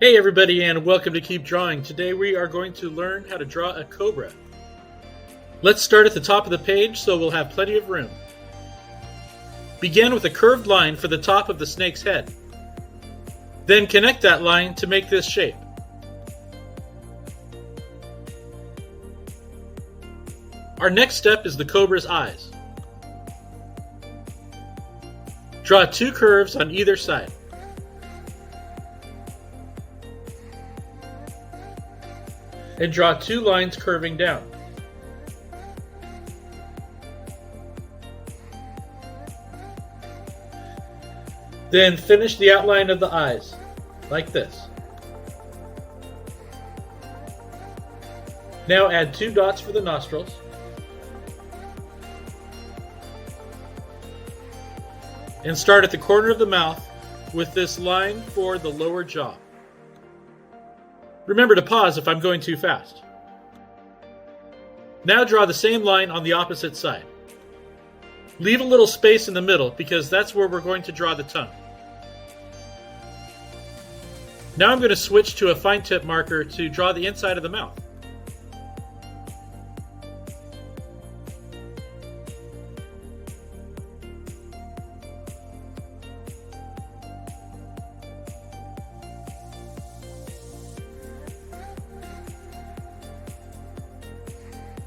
Hey everybody, and welcome to Keep Drawing. Today we are going to learn how to draw a cobra. Let's start at the top of the page so we'll have plenty of room. Begin with a curved line for the top of the snake's head. Then connect that line to make this shape. Our next step is the cobra's eyes. Draw two curves on either side. And draw two lines curving down. Then finish the outline of the eyes, like this. Now add two dots for the nostrils. And start at the corner of the mouth with this line for the lower jaw. Remember to pause if I'm going too fast. Now draw the same line on the opposite side. Leave a little space in the middle because that's where we're going to draw the tongue. Now I'm going to switch to a fine tip marker to draw the inside of the mouth.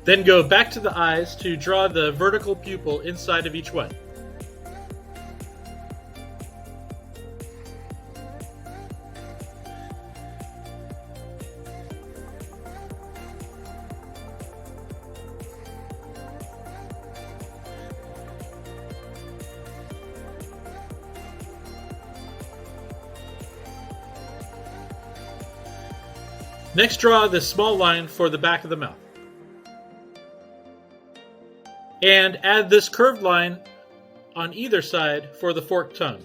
Then go back to the eyes to draw the vertical pupil inside of each one. Next, draw the small line for the back of the mouth. And add this curved line on either side for the forked tongue.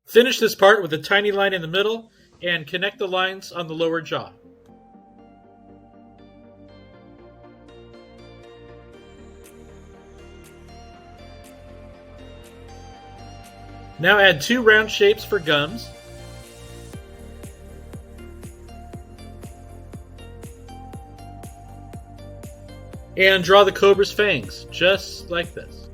Finish this part with a tiny line in the middle and connect the lines on the lower jaw. Now add two round shapes for gums. And draw the cobra's fangs, just like this.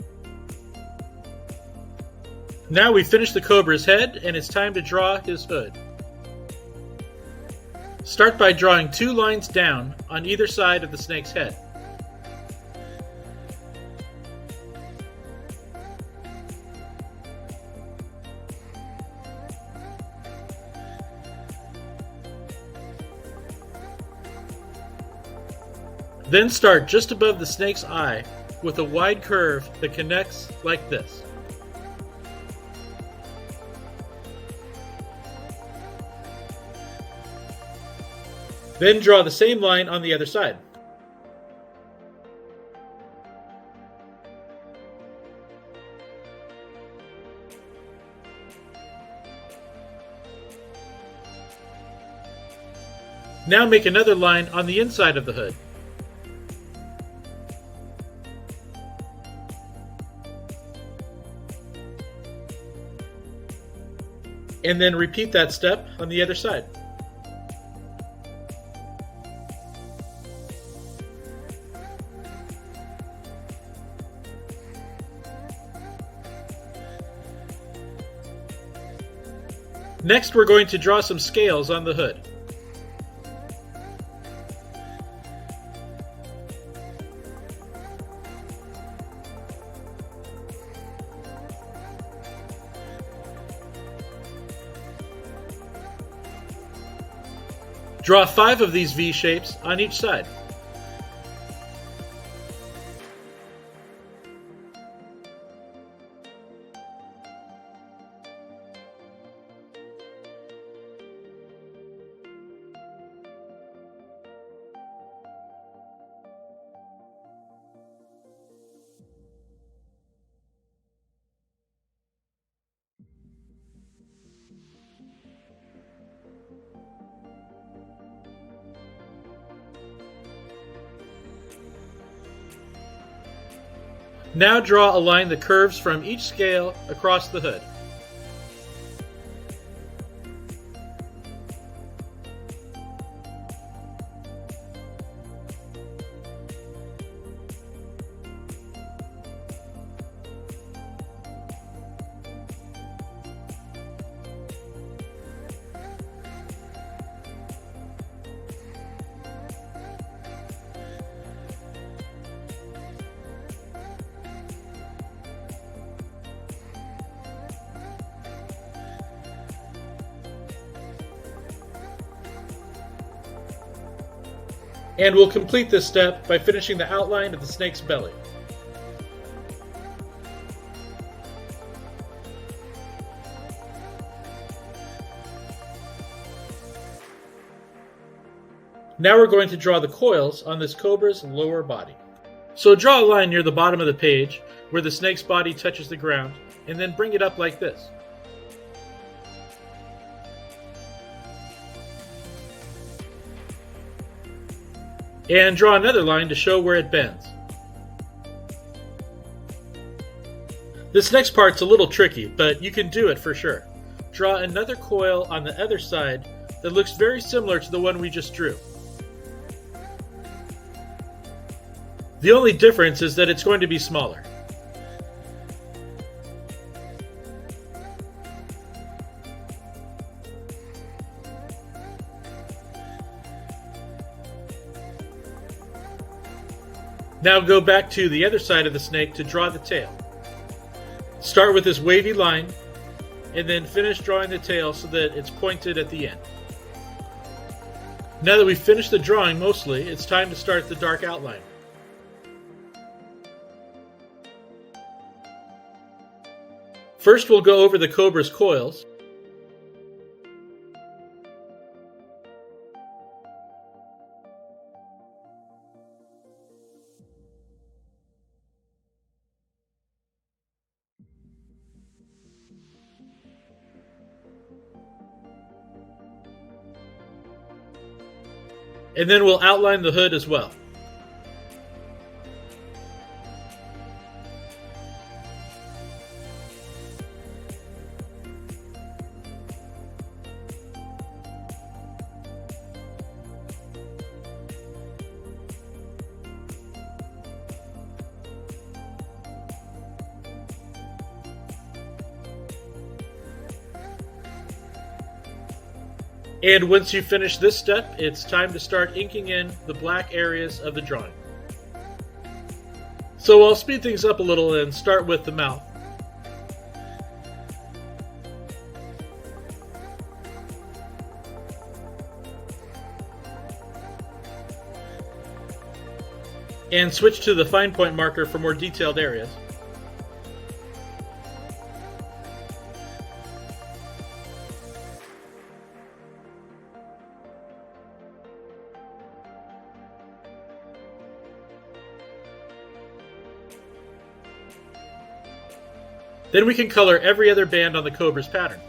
Now we've finished the cobra's head, and it's time to draw his hood. Start by drawing two lines down on either side of the snake's head. Then start just above the snake's eye with a wide curve that connects like this. Then draw the same line on the other side. Now make another line on the inside of the hood. And then repeat that step on the other side. Next, we're going to draw some scales on the hood. Draw 5 of these V shapes on each side. Now draw a line that curves from each scale across the hood. And we'll complete this step by finishing the outline of the snake's belly. Now we're going to draw the coils on this cobra's lower body. So draw a line near the bottom of the page where the snake's body touches the ground, and then bring it up like this. And draw another line to show where it bends. This next part's a little tricky, but you can do it for sure. Draw another coil on the other side that looks very similar to the one we just drew. The only difference is that it's going to be smaller. Now go back to the other side of the snake to draw the tail. Start with this wavy line, and then finish drawing the tail so that it's pointed at the end. Now that we've finished the drawing mostly, it's time to start the dark outline. First we'll go over the cobra's coils. And then we'll outline the hood as well. And once you finish this step, it's time to start inking in the black areas of the drawing. So I'll speed things up a little and start with the mouth. And switch to the fine point marker for more detailed areas. Then we can color every other band on the cobra's pattern.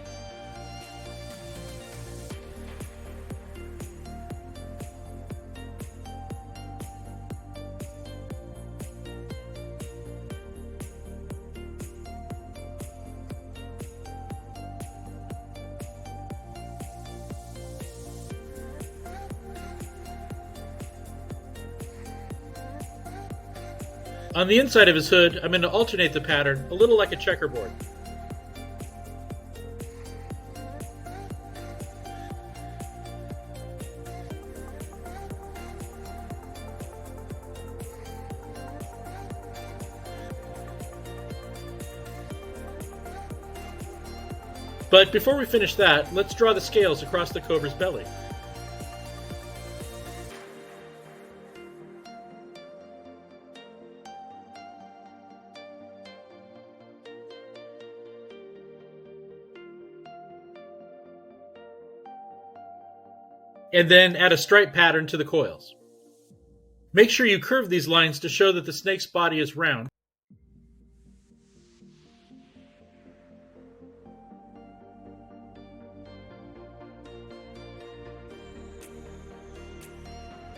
On the inside of his hood, I'm going to alternate the pattern a little like a checkerboard. But before we finish that, let's draw the scales across the cobra's belly. And then add a stripe pattern to the coils. Make sure you curve these lines to show that the snake's body is round.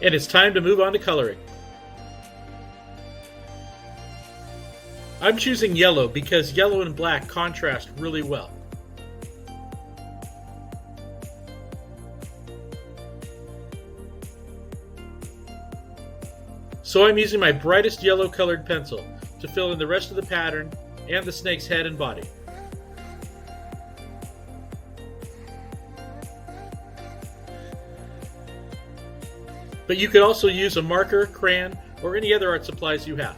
And it's time to move on to coloring. I'm choosing yellow because yellow and black contrast really well. So I'm using my brightest yellow colored pencil to fill in the rest of the pattern and the snake's head and body. But you could also use a marker, crayon, or any other art supplies you have.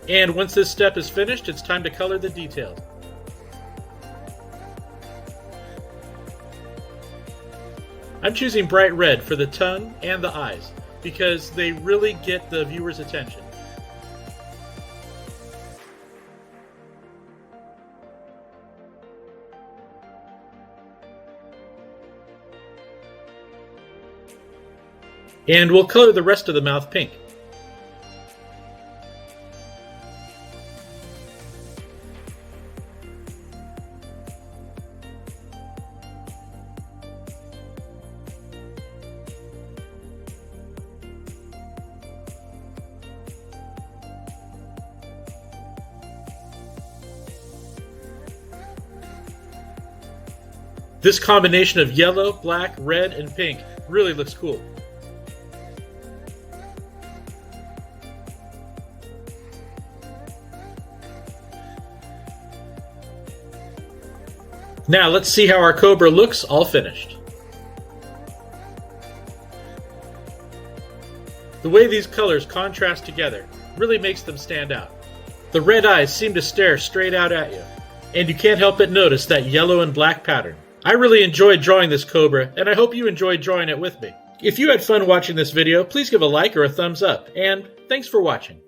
And once this step is finished, it's time to color the details. I'm choosing bright red for the tongue and the eyes because they really get the viewer's attention. And we'll color the rest of the mouth pink. This combination of yellow, black, red, and pink really looks cool. Now let's see how our Cobra looks all finished. The way these colors contrast together really makes them stand out. The red eyes seem to stare straight out at you, and you can't help but notice that yellow and black pattern. I really enjoyed drawing this Cobra, and I hope you enjoyed drawing it with me. If you had fun watching this video, please give a like or a thumbs up, and thanks for watching.